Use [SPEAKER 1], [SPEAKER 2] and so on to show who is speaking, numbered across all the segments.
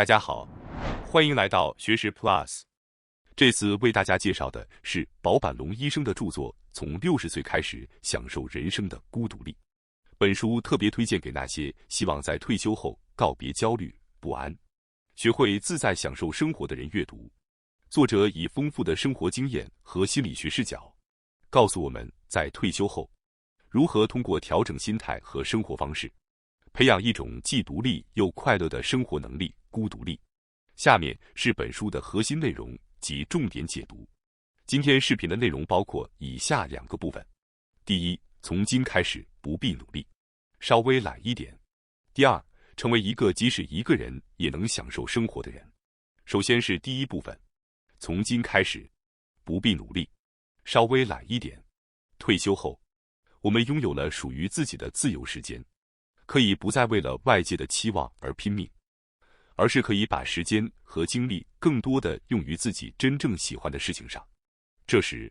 [SPEAKER 1] 大家好，欢迎来到学识 Plus。这次为大家介绍的是保坂龙医生的著作《从60岁开始享受人生的孤独力》。本书特别推荐给那些希望在退休后告别焦虑不安，学会自在享受生活的人阅读。作者以丰富的生活经验和心理学视角，告诉我们在退休后如何通过调整心态和生活方式，培养一种既独立又快乐的生活能力——孤独力。下面是本书的核心内容及重点解读。今天视频的内容包括以下2个部分：第一，从今开始不必努力，稍微懒一点；第二，成为一个即使一个人也能享受生活的人。首先是第一部分，从今开始不必努力，稍微懒一点。退休后，我们拥有了属于自己的自由时间，可以不再为了外界的期望而拼命，而是可以把时间和精力更多的用于自己真正喜欢的事情上。这时，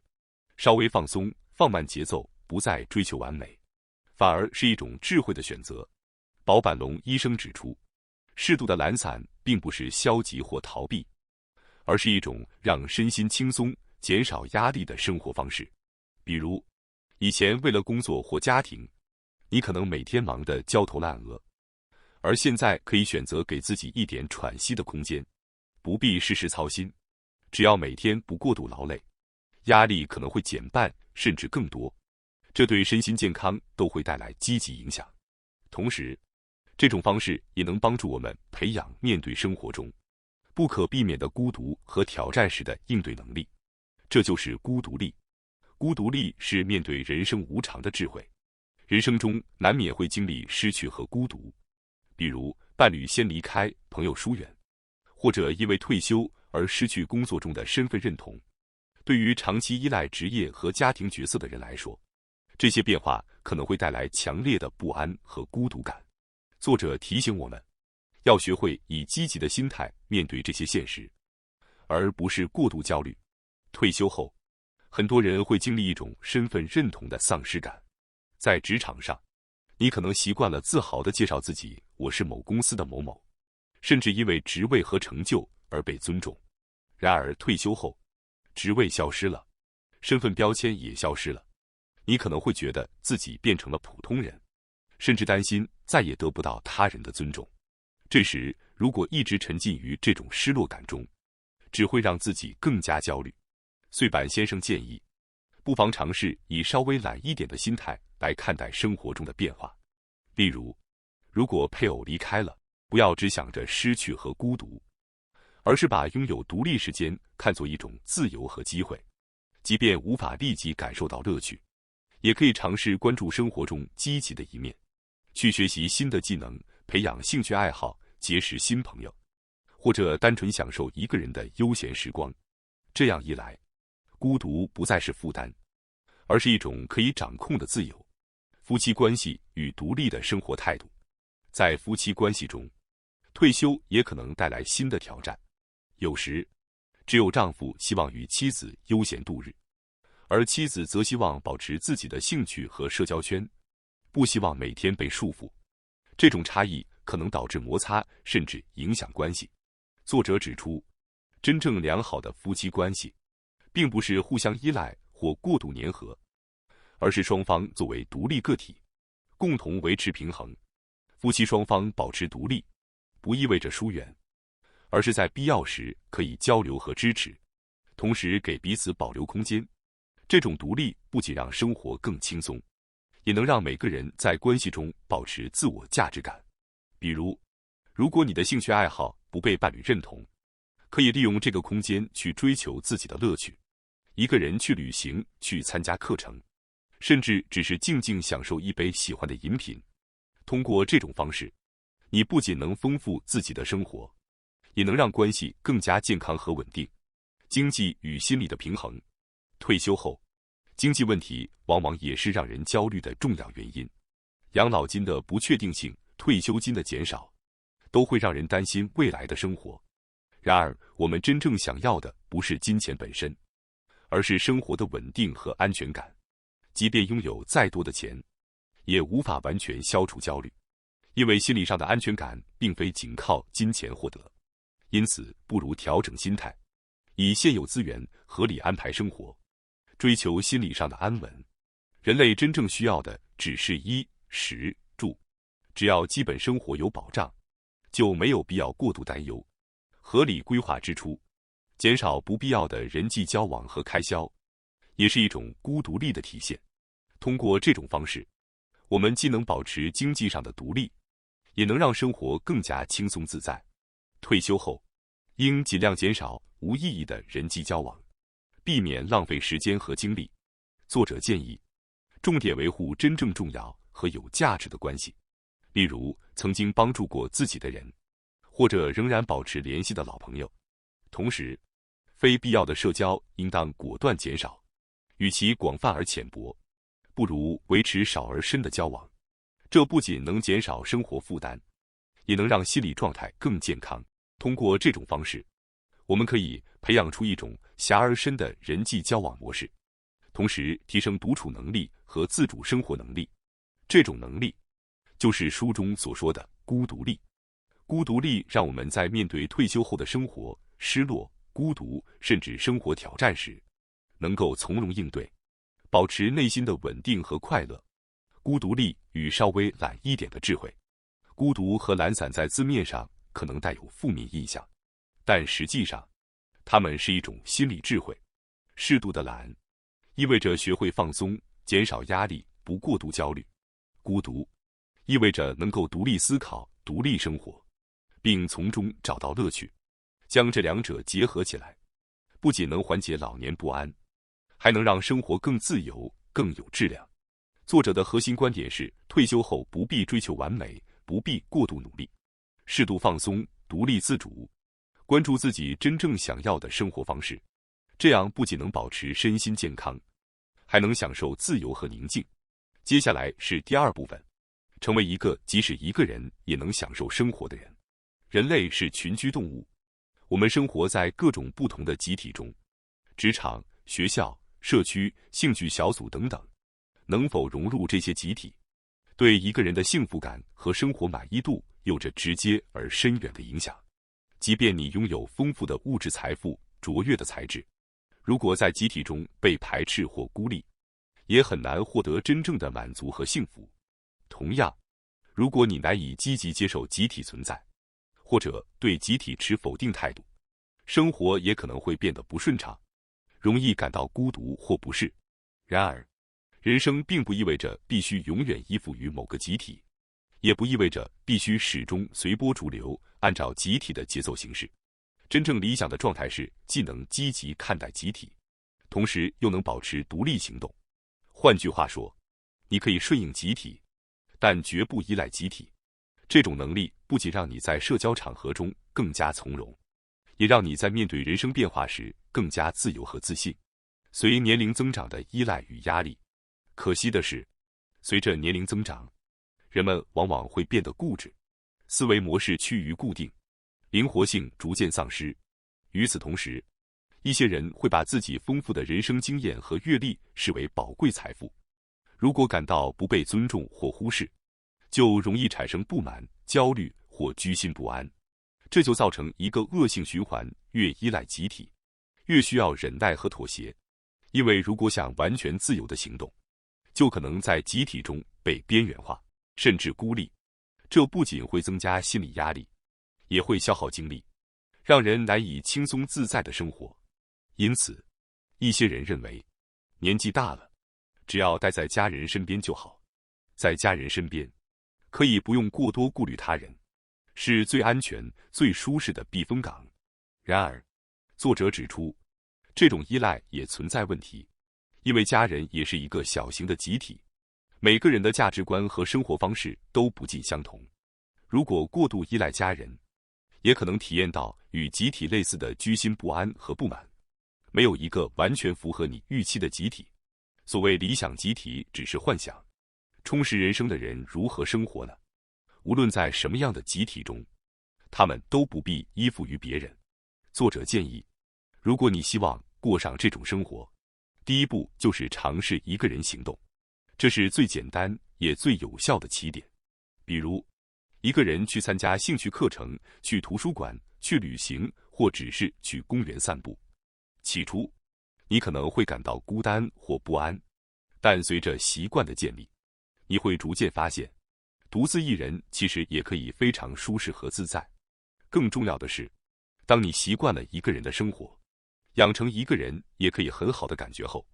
[SPEAKER 1] 稍微放松，放慢节奏，不再追求完美，反而是一种智慧的选择。保坂龙医生指出，适度的懒散并不是消极或逃避，而是一种让身心轻松、减少压力的生活方式。比如，以前为了工作或家庭，你可能每天忙得焦头烂额，而现在可以选择给自己一点喘息的空间，不必事事操心，只要每天不过度劳累，压力可能会减半甚至更多，这对身心健康都会带来积极影响。同时，这种方式也能帮助我们培养面对生活中不可避免的孤独和挑战时的应对能力，这就是孤独力。孤独力是面对人生无常的智慧。人生中难免会经历失去和孤独，比如伴侣先离开，朋友疏远，或者因为退休而失去工作中的身份认同。对于长期依赖职业和家庭角色的人来说，这些变化可能会带来强烈的不安和孤独感。作者提醒我们，要学会以积极的心态面对这些现实，而不是过度焦虑。退休后，很多人会经历一种身份认同的丧失感。在职场上，你可能习惯了自豪地介绍自己，我是某公司的某某，甚至因为职位和成就而被尊重。然而退休后，职位消失了，身份标签也消失了，你可能会觉得自己变成了普通人，甚至担心再也得不到他人的尊重。这时，如果一直沉浸于这种失落感中，只会让自己更加焦虑。穗坂先生建议，不妨尝试以稍微懒一点的心态来看待生活中的变化。例如，如果配偶离开了，不要只想着失去和孤独，而是把拥有独立时间看作一种自由和机会。即便无法立即感受到乐趣，也可以尝试关注生活中积极的一面，去学习新的技能，培养兴趣爱好，结识新朋友，或者单纯享受一个人的悠闲时光。这样一来，孤独不再是负担，而是一种可以掌控的自由。夫妻关系与独立的生活态度。在夫妻关系中，退休也可能带来新的挑战。有时，只有丈夫希望与妻子悠闲度日，而妻子则希望保持自己的兴趣和社交圈，不希望每天被束缚。这种差异可能导致摩擦，甚至影响关系。作者指出，真正良好的夫妻关系，并不是互相依赖或过度粘合，而是双方作为独立个体，共同维持平衡。夫妻双方保持独立，不意味着疏远，而是在必要时可以交流和支持，同时给彼此保留空间。这种独立不仅让生活更轻松，也能让每个人在关系中保持自我价值感。比如，如果你的兴趣爱好不被伴侣认同，可以利用这个空间去追求自己的乐趣，一个人去旅行，去参加课程，甚至只是静静享受一杯喜欢的饮品。通过这种方式，你不仅能丰富自己的生活，也能让关系更加健康和稳定。经济与心理的平衡。退休后，经济问题往往也是让人焦虑的重要原因。养老金的不确定性、退休金的减少，都会让人担心未来的生活。然而，我们真正想要的不是金钱本身，而是生活的稳定和安全感。即便拥有再多的钱，也无法完全消除焦虑，因为心理上的安全感并非仅靠金钱获得。因此，不如调整心态，以现有资源合理安排生活，追求心理上的安稳。人类真正需要的只是衣食住，只要基本生活有保障，就没有必要过度担忧。合理规划支出，减少不必要的人际交往和开销，也是一种孤独力的体现。通过这种方式，我们既能保持经济上的独立，也能让生活更加轻松自在。退休后，应尽量减少无意义的人际交往，避免浪费时间和精力。作者建议，重点维护真正重要和有价值的关系，例如曾经帮助过自己的人，或者仍然保持联系的老朋友。同时，非必要的社交应当果断减少，与其广泛而浅薄，不如维持少而深的交往。这不仅能减少生活负担，也能让心理状态更健康。通过这种方式，我们可以培养出一种狭而深的人际交往模式，同时提升独处能力和自主生活能力。这种能力就是书中所说的孤独力。孤独力让我们在面对退休后的生活、失落、孤独，甚至生活挑战时，能够从容应对，保持内心的稳定和快乐。孤独力与稍微懒一点的智慧。孤独和懒散在字面上可能带有负面印象，但实际上，它们是一种心理智慧。适度的懒，意味着学会放松，减少压力，不过度焦虑。孤独，意味着能够独立思考、独立生活，并从中找到乐趣。将这两者结合起来，不仅能缓解老年不安，还能让生活更自由、更有质量。作者的核心观点是，退休后不必追求完美，不必过度努力，适度放松，独立自主，关注自己真正想要的生活方式。这样不仅能保持身心健康，还能享受自由和宁静。接下来是第二部分，成为一个即使一个人也能享受生活的人。人类是群居动物，我们生活在各种不同的集体中，职场、学校、社区、兴趣小组等等。能否融入这些集体，对一个人的幸福感和生活满意度有着直接而深远的影响。即便你拥有丰富的物质财富、卓越的才智，如果在集体中被排斥或孤立，也很难获得真正的满足和幸福。同样，如果你难以积极接受集体存在，或者对集体持否定态度，生活也可能会变得不顺畅，容易感到孤独或不适。然而，人生并不意味着必须永远依附于某个集体，也不意味着必须始终随波逐流，按照集体的节奏行事。真正理想的状态是，既能积极看待集体，同时又能保持独立行动。换句话说，你可以顺应集体，但绝不依赖集体。这种能力不仅让你在社交场合中更加从容，也让你在面对人生变化时更加自由和自信。随年龄增长的依赖与压力，可惜的是，随着年龄增长，人们往往会变得固执，思维模式趋于固定，灵活性逐渐丧失。与此同时，一些人会把自己丰富的人生经验和阅历视为宝贵财富。如果感到不被尊重或忽视，就容易产生不满、焦虑或居心不安，这就造成一个恶性循环：越依赖集体，越需要忍耐和妥协。因为如果想完全自由地行动，就可能在集体中被边缘化，甚至孤立。这不仅会增加心理压力，也会消耗精力，让人难以轻松自在地生活。因此，一些人认为，年纪大了，只要待在家人身边就好，在家人身边，可以不用过多顾虑他人，是最安全、最舒适的避风港。然而，作者指出，这种依赖也存在问题。因为家人也是一个小型的集体，每个人的价值观和生活方式都不尽相同。如果过度依赖家人，也可能体验到与集体类似的居心不安和不满。没有一个完全符合你预期的集体。所谓理想集体只是幻想。充实人生的人如何生活呢？无论在什么样的集体中，他们都不必依附于别人。作者建议，如果你希望过上这种生活，第一步就是尝试一个人行动，这是最简单也最有效的起点。比如，一个人去参加兴趣课程，去图书馆，去旅行，或只是去公园散步。起初，你可能会感到孤单或不安，但随着习惯的建立，你会逐渐发现，独自一人其实也可以非常舒适和自在。更重要的是，当你习惯了一个人的生活，养成一个人也可以很好的感觉后，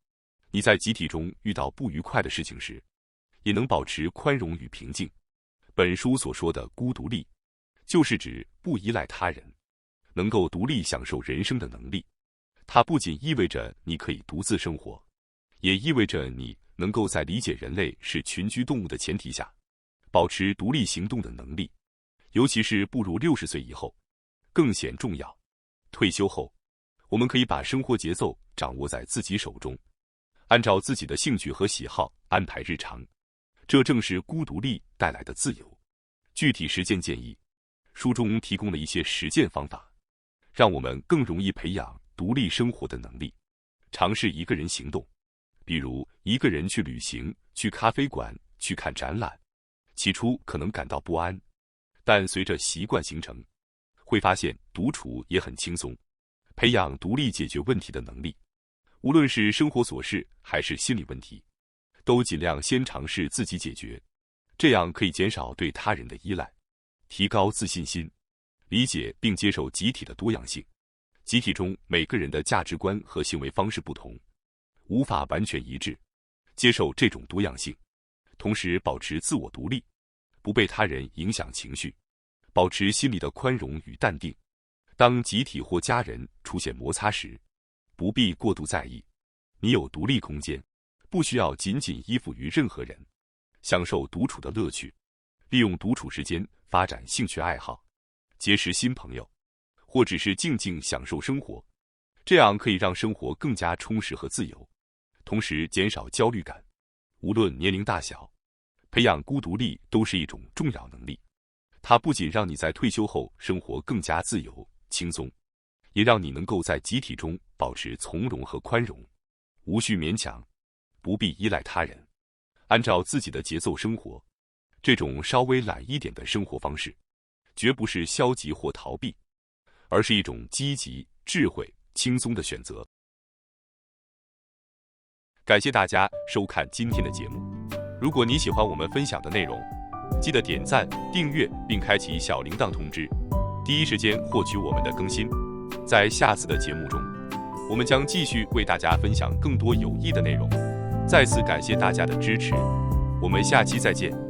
[SPEAKER 1] 你在集体中遇到不愉快的事情时，也能保持宽容与平静。本书所说的孤独力，就是指不依赖他人，能够独立享受人生的能力。它不仅意味着你可以独自生活，也意味着你能够在理解人类是群居动物的前提下，保持独立行动的能力。尤其是步入60岁以后，更显重要。退休后，我们可以把生活节奏掌握在自己手中，按照自己的兴趣和喜好安排日常。这正是孤独力带来的自由。具体实践建议，书中提供了一些实践方法，让我们更容易培养独立生活的能力。尝试一个人行动，比如一个人去旅行、去咖啡馆、去看展览。起初可能感到不安，但随着习惯形成，会发现独处也很轻松。培养独立解决问题的能力，无论是生活琐事还是心理问题，都尽量先尝试自己解决，这样可以减少对他人的依赖，提高自信心，理解并接受集体的多样性。集体中每个人的价值观和行为方式不同，无法完全一致，接受这种多样性，同时保持自我独立，不被他人影响情绪，保持心理的宽容与淡定。当集体或家人出现摩擦时，不必过度在意，你有独立空间，不需要紧紧依附于任何人，享受独处的乐趣，利用独处时间发展兴趣爱好，结识新朋友，或只是静静享受生活，这样可以让生活更加充实和自由，同时减少焦虑感。无论年龄大小，培养孤独力都是一种重要能力。它不仅让你在退休后生活更加自由轻松，也让你能够在集体中保持从容和宽容，无需勉强，不必依赖他人，按照自己的节奏生活。这种稍微懒一点的生活方式，绝不是消极或逃避，而是一种积极、智慧、轻松的选择。感谢大家收看今天的节目。如果你喜欢我们分享的内容，记得点赞、订阅并开启小铃铛通知，第一时间获取我们的更新。在下次的节目中，我们将继续为大家分享更多有益的内容。再次感谢大家的支持，我们下期再见。